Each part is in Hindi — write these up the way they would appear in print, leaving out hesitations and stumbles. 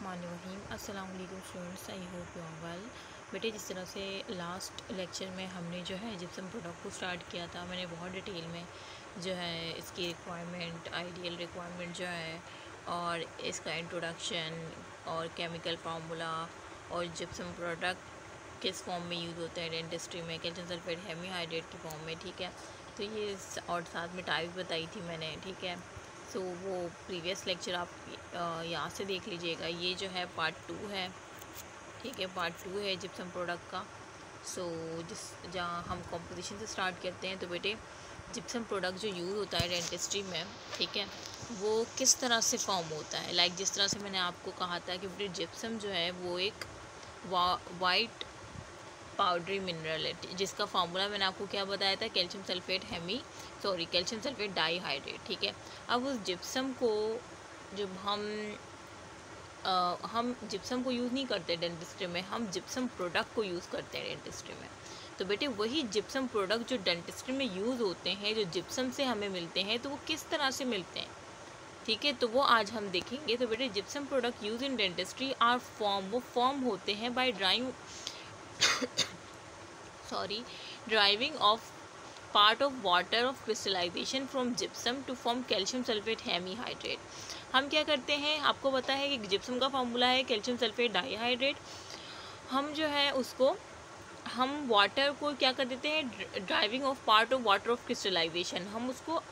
बिस्मिल्लाहिर्रहमानिर्रहीम। अस्सलाम वालेकुम students, I hope you are well. बेटे, जिस तरह से लास्ट लेक्चर में हमने जो है जिप्सम प्रोडक्ट को स्टार्ट किया था, मैंने बहुत डिटेल में जो है इसकी रिक्वायरमेंट, आइडियल रिक्वायरमेंट जो है और इसका इंट्रोडक्शन और केमिकल फार्मूला और जिप्सम प्रोडक्ट किस फॉर्म में यूज़ होता है डेंटिस्ट्री में, कैल्शियम सल्फेट हेमीहाइड्रेट की फॉर्म में, ठीक है। तो ये और साथ में टाइप बताई थी मैंने, ठीक है। सो वो प्रीवियस लेक्चर आप यहाँ से देख लीजिएगा। ये जो है पार्ट 2 है, ठीक है, पार्ट 2 है जिप्सम प्रोडक्ट का। जहाँ हम कंपोजिशन से स्टार्ट करते हैं। तो बेटे, जिप्सम प्रोडक्ट जो यूज़ होता है डेंटिस्ट्री में, ठीक है, वो किस तरह से फॉर्म होता है। लाइक जिस तरह से मैंने आपको कहा था कि बेटे जिप्सम जो है वो एक वाइट पाउडरी मिनरल है, जिसका फार्मूला मैंने आपको क्या बताया था, कैल्शियम सल्फेट डाईहाइड्रेट, ठीक है। अब उस जिप्सम को जब हम जिप्सम को यूज़ नहीं करते डेंटिस्ट्री में, हम जिप्सम प्रोडक्ट को यूज़ करते हैं डेंटिस्ट्री में। तो बेटे वही जिप्सम प्रोडक्ट जो डेंटिस्ट्री में यूज़ होते हैं, जो जिप्सम से हमें मिलते हैं, तो वो किस तरह से मिलते हैं, ठीक है, तो वो आज हम देखेंगे। तो बेटे gypsum product use in dentistry are वो फॉर्म होते हैं by driving off part of water of crystallization from gypsum to form calcium sulphate hemihydrate. हम क्या करते हैं, आपको पता है कि जिप्सम का फार्मूला है कैल्शियम सल्फेट डाईहाइड्रेट। हम जो है उसको हम वाटर को क्या कर देते हैं, driving off part of water of crystallization, हम उसको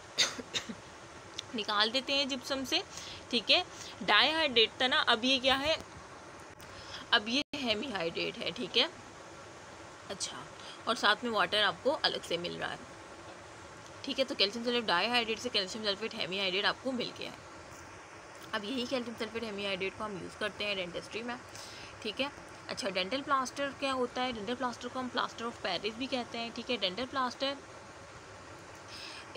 निकाल देते हैं जिप्सम से, ठीक है। डाईहाइड्रेट था ना, अब ये क्या है, अब ये हेमीहाइड्रेट है, ठीक है। अच्छा, और साथ में वाटर आपको अलग से मिल रहा है, ठीक है। तो कैल्शियम सल्फेट डाईहाइड्रेट से कैल्शियम सल्फेट हेमीहाइड्रेट आपको मिल गया है। अब यही कैल्शियम सल्फेट हेमीहाइड्रेट को हम यूज़ करते हैं डेंटिस्ट्री में, ठीक है। अच्छा, डेंटल प्लास्टर क्या होता है, डेंटल प्लास्टर को हम प्लास्टर ऑफ पेरिस भी कहते हैं, ठीक है। Dental plaster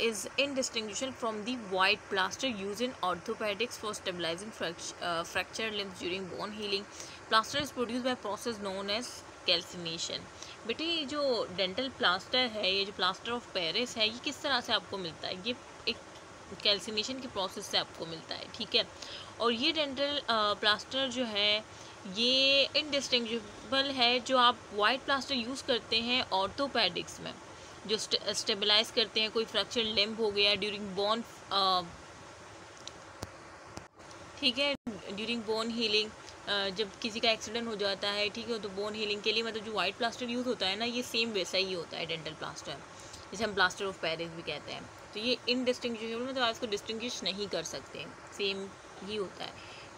is indistinguishable from the white plaster used in orthopedics for stabilizing fractured limbs during bone healing. Plaster is produced by process known as calcination. बेटे ये जो डेंटल प्लास्टर है, ये जो प्लास्टर ऑफ पेरिस है, ये किस तरह से आपको मिलता है, ये एक कैल्सिनेशन की प्रोसेस से आपको मिलता है, ठीक है। और ये डेंटल प्लास्टर जो है ये इनडिस्टिंग्विशेबल है, जो आप वाइट प्लास्टर यूज़ करते हैं ऑर्थोपेडिक्स में, जो स्टेबलाइज करते हैं, कोई फ्रैक्चर लिम्ब हो गया ड्यूरिंग बोन, ठीक है, ड्यूरिंग बोन हीलिंग, जब किसी का एक्सीडेंट हो जाता है, ठीक है, तो बोन हीलिंग के लिए मतलब जो वाइट प्लास्टर यूज़ होता है ना, ये सेम वैसा ही होता है डेंटल प्लास्टर, जिसे हम प्लास्टर ऑफ पेरिस भी कहते हैं। तो ये इनडिस्टिंग्विशेबल, मतलब आप इसको डिस्टिंग्विश नहीं कर सकते, सेम ही होता है।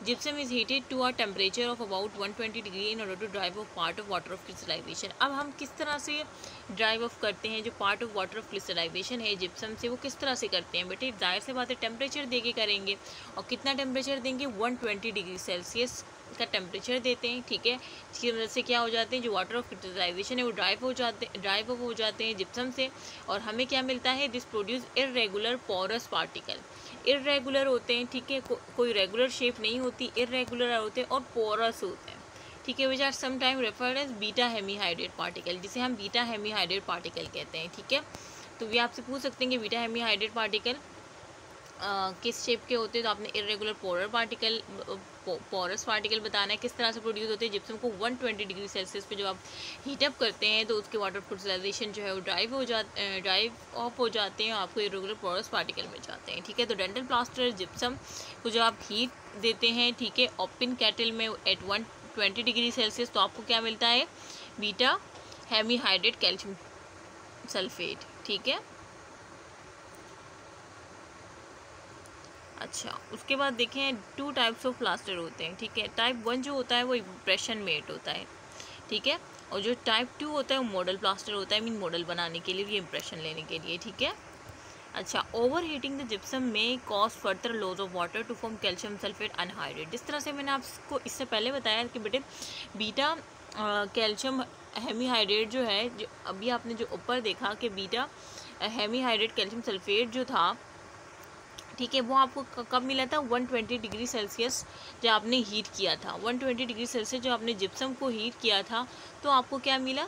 Gypsum is heated to a temperature of about 120 degree in order to drive off part of water of crystallization. अब हम किस तरह से ड्राइव ऑफ करते हैं, जो part of water of crystallization है जिप्सम से, वो किस तरह से करते हैं बेटे, जाहिर से बात है टेम्परेचर दे के करेंगे। और कितना टेम्परेचर देंगे, 120 डिग्री सेल्सियस का टेम्परेचर देते हैं, ठीक है। इसकी वजह से क्या हो जाते हैं, जो वाटर ऑफ क्रिस्टलाइजेशन है वो ड्राइव ऑफ हो जाते हैं जिप्सम से, और हमें क्या मिलता है, this produce irregular porous particle. Irregular होते हैं, ठीक है, कोई रेगुलर शेप नहीं होती, इर्रेगुलर होते हैं और पोरस होते हैं, ठीक है, which are sometime referred as beta hemihydrate particle, जिसे हम बीटा हेमीहाइड्रेट पार्टिकल कहते हैं, ठीक है। तो ये आपसे पूछ सकते हैं कि बीटा हेमीहाइड्रेट पार्टिकल किस शेप के होते हैं, तो आपने इरेगुलर पोरस पार्टिकल बताना है। किस तरह से प्रोड्यूस होते हैं, जिप्सम को 120 डिग्री सेल्सियस पे जब आप हीटअप करते हैं तो उसके वाटर क्रिस्टलाइजेशन जो है वो ड्राइव ऑफ हो जाते हैं, आपको इरेगुलर पोरस पार्टिकल मिल जाते हैं, ठीक है। तो डेंटल प्लास्टर जिप्सम को जब आप हीट देते हैं, ठीक है, ओपन कैटल में एट 120 डिग्री सेल्सियस, तो आपको क्या मिलता है, बीटा हेमीहाइड्रेट कैल्शियम सल्फेट, ठीक है। अच्छा, उसके बाद देखें 2 टाइप्स ऑफ प्लास्टर होते हैं, ठीक है। टाइप 1 जो होता है वो इम्प्रेशन मेड होता है, ठीक है, और जो टाइप 2 होता है वो मॉडल प्लास्टर होता है, मीन मॉडल बनाने के लिए, ये इम्प्रेशन लेने के लिए, ठीक है। अच्छा, ओवर हीटिंग द जिप्सम में cause further loss of water to form calcium sulphate anhydrate. जिस तरह से मैंने आपको इससे पहले बताया कि बेटे बीटा कैल्शियम हेमीहाइड्रेट जो है, जो अभी आपने जो ऊपर देखा कि बीटा हेमीहाइड्रेट कैल्शियम सल्फेट जो था, ठीक है, वो आपको कब मिला था, 120 डिग्री सेल्सियस जब आपने हीट किया था, 120 डिग्री सेल्सियस जब आपने जिप्सम को हीट किया था, तो आपको क्या मिला,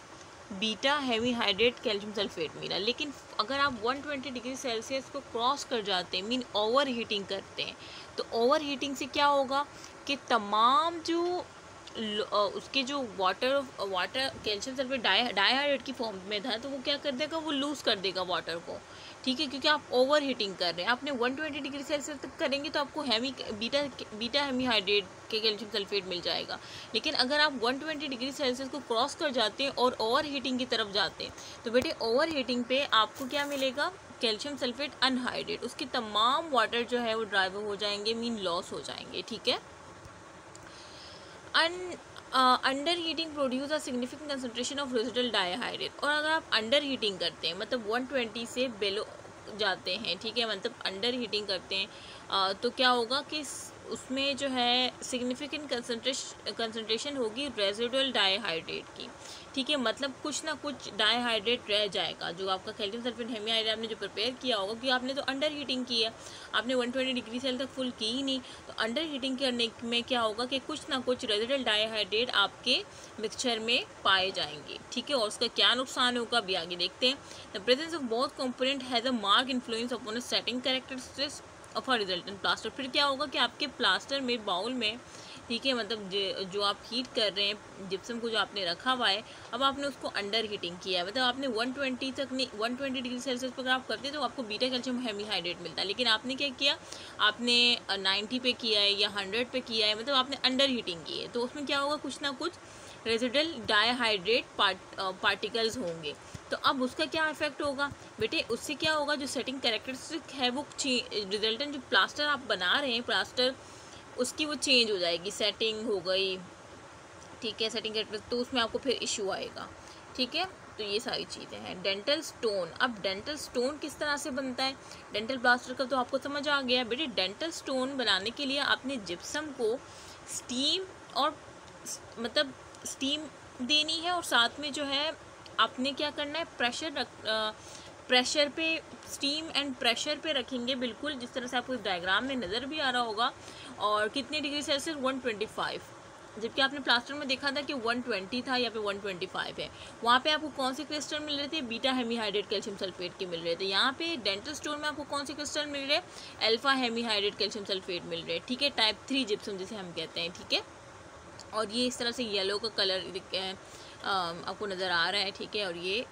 बीटा हेमीहाइड्रेट कैल्शियम सल्फेट मिला। लेकिन अगर आप 120 डिग्री सेल्सियस को क्रॉस कर जाते हैं, मीन ओवर हीटिंग करते हैं, तो ओवर हीटिंग से क्या होगा कि तमाम जो उसके जो वाटर कैल्शियम सल्फेट डाइहाइड्रेट की फॉर्म में था, तो वो क्या कर देगा, वो लूज़ कर देगा वाटर को, ठीक है, क्योंकि आप ओवर हीटिंग कर रहे हैं। आपने 120 डिग्री सेल्सियस तक करेंगे तो आपको बीटा हेमीहाइड्रेट के कैल्शियम सल्फेट मिल जाएगा। लेकिन अगर आप 120 डिग्री सेल्सियस को क्रॉस कर जाते हैं और ओवर हीटिंग की तरफ जाते हैं, तो बेटे ओवर हीटिंग पे आपको क्या मिलेगा, कैल्शियम सल्फेट अनहाइड्रेट, उसके तमाम वाटर जो है वो ड्राइव हो जाएंगे, मीन लॉस हो जाएंगे, ठीक है। Under heating produce a significant concentration of residual dihydrate. और अगर आप अंडर हीटिंग करते हैं, मतलब 120 से बेलो जाते हैं, ठीक है, मतलब अंडर हीटिंग करते हैं, तो क्या होगा कि उसमें जो है सिग्निफिकेंट कंसंट्रेशन होगी रेसिडुअल डाइहाइड्रेट की, ठीक है, मतलब कुछ ना कुछ डाइहाइड्रेट रह जाएगा। जो आपका कैल्शियम सल्फेट हेमीहाइड्रेट आपने जो प्रिपेयर किया होगा, क्योंकि आपने तो अंडर हीटिंग की है, आपने 120 डिग्री सेल तक फुल की ही नहीं, तो अंडर हीटिंग करने में क्या होगा कि कुछ ना कुछ रेसिडुअल डाइहाइड्रेट आपके मिक्सचर में पाए जाएंगे, ठीक है। और उसका क्या नुकसान होगा अभी आगे देखते हैं। The presence of both component has a mark influence upon a setting characteristics of a resultant plaster. फिर क्या होगा कि आपके प्लास्टर में, बाउल में, ठीक है, मतलब जो आप हीट कर रहे हैं जिप्सम को, जो आपने रखा हुआ है, अब आपने उसको अंडर हीटिंग किया है, मतलब आपने 120 तक नहीं, 120 डिग्री सेल्सियस पर अगर आप करते हैं तो आपको बीटा कैल्शियम हेमीहाइड्रेट मिलता है। लेकिन आपने क्या किया, आपने 90 पे किया है या 100 पे किया है, मतलब आपने अंडर हीटिंग की है, तो उसमें क्या होगा, कुछ ना कुछ रेसिडुअल डाइहाइड्रेट पार्टिकल्स होंगे। तो अब उसका क्या इफेक्ट होगा बेटे, उससे क्या होगा, जो सेटिंग कैरेक्टरिस्टिक है वो रिजल्टेंट जो प्लास्टर आप बना रहे हैं, प्लास्टर उसकी वो चेंज हो जाएगी, सेटिंग हो गई, ठीक है, सेटिंग कैरेक्टरिस्टिक, तो उसमें आपको फिर इशू आएगा, ठीक है। तो ये सारी चीज़ें हैं। डेंटल स्टोन, अब डेंटल स्टोन किस तरह से बनता है, डेंटल प्लास्टर का तो आपको समझ आ गया बेटे। डेंटल स्टोन बनाने के लिए आपने जिप्सम को स्टीम और मतलब स्टीम देनी है, और साथ में जो है आपने क्या करना है, प्रेशर पे, स्टीम एंड प्रेशर पे रखेंगे, बिल्कुल जिस तरह से आपको इस डायग्राम में नज़र भी आ रहा होगा। और कितने डिग्री सेल्सियस, 125, जबकि आपने प्लास्टर में देखा था कि 120 था, यहाँ पे 125 है। वहाँ पे आपको कौन से क्रिस्टल मिल रहे थे, बीटा हेमीहाइड्रेट कैल्शियम सल्फेट के मिल रहे थे। यहाँ पे डेंटल स्टोन में आपको कौन से क्रिस्टल मिल रहे हैं, अल्फा हेमीहाइड्रेट कैल्शियम सल्फेट मिल रहे हैं, ठीक है, टाइप 3 जिप्सम जिसे हम कहते हैं, ठीक है। और ये इस तरह से येलो का कलर आपको नज़र आ रहा है, ठीक है। और ये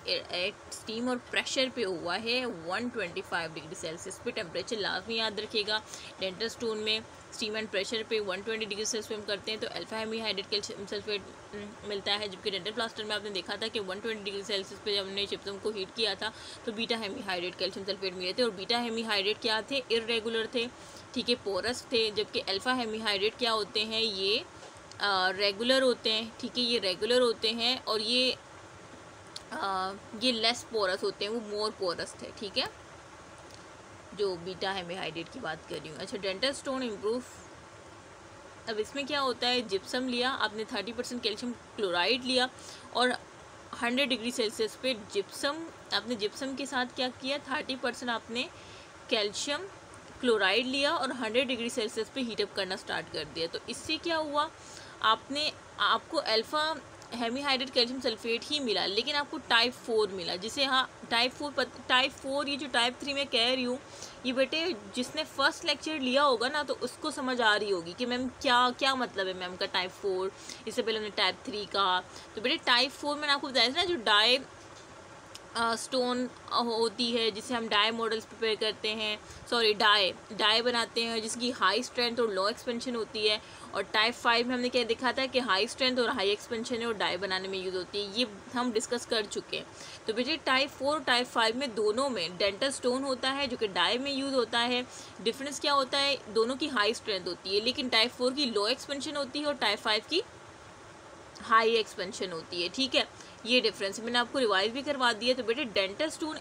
स्टीम और प्रेशर पे हुआ है 125 डिग्री सेल्सियस पे। टेम्परेचर लाजमी याद रखिएगा, डेंटल स्टोन में स्टीम एंड प्रेशर पे 120 डिग्री सेल्सियस पे हम करते हैं तो अल्फा हेमीहाइड्रेट कैल्शियम सल्फेट मिलता है। जबकि डेंटल प्लास्टर में आपने देखा था कि 120 डिग्री सेल्सियस पे जब हमने जिप्सम को हीट किया था तो बीटा हेमीहाइड्रेट कैल्शियम सल्फेट मिले थे। और बीटा हेमीहाइड्रेट क्या थे, इर्रेगुलर थे, ठीक है, पोरस थे। जबकि अल्फा हेमीहाइड्रेट क्या होते हैं, ये रेगुलर होते हैं, ठीक है, ये रेगुलर होते हैं। और ये लेस पोरस होते हैं, वो मोर पोरस थे, ठीक है, जो बीटा हेमीहाइड्रेट की बात कर रही हूँ। अच्छा, डेंटल स्टोन इम्प्रूव, अब इसमें क्या होता है, जिप्सम लिया आपने, 30% कैल्शियम क्लोराइड लिया, और 100 डिग्री सेल्सियस पे आपने जिप्सम के साथ क्या किया, 30% आपने कैल्शियम क्लोराइड लिया और 100 डिग्री सेल्सियस पे हीटअप करना स्टार्ट कर दिया। तो इससे क्या हुआ, आपको अल्फ़ा हेमीहाइड्रेट कैल्शियम सल्फेट ही मिला, लेकिन आपको टाइप 4 मिला, जिसे टाइप 4, ये जो टाइप 3 मैं कह रही हूँ, ये बेटे जिसने फर्स्ट लेक्चर लिया होगा ना, तो उसको समझ आ रही होगी कि मैम क्या मतलब है मैम का टाइप 4। इससे पहले हमने टाइप 3 कहा, तो बेटे टाइप 4 मैंने आपको बताया था ना, जो डाई स्टोन होती है, जिसे हम डाई मॉडल्स प्रिपेयर करते हैं, डाई बनाते हैं, जिसकी हाई स्ट्रेंथ और लो एक्सपेंशन होती है। और टाइप 5 में हमने क्या देखा था कि हाई स्ट्रेंथ और हाई एक्सपेंशन है और डाई बनाने में यूज़ होती है, ये हम डिस्कस कर चुके हैं। तो बेटे टाइप 4 और टाइप 5 में दोनों में डेंटल स्टोन होता है जो कि डाई में यूज़ होता है। डिफरेंस क्या होता है, दोनों की हाई स्ट्रेंथ होती है, लेकिन टाइप 4 की लो एक्सपेंशन होती है और टाइप 5 की हाई एक्सपेंशन होती है, ठीक है, ये डिफरेंस मैंने आपको रिवाइज भी करवा दिया। तो बेटे डेंटल स्टोन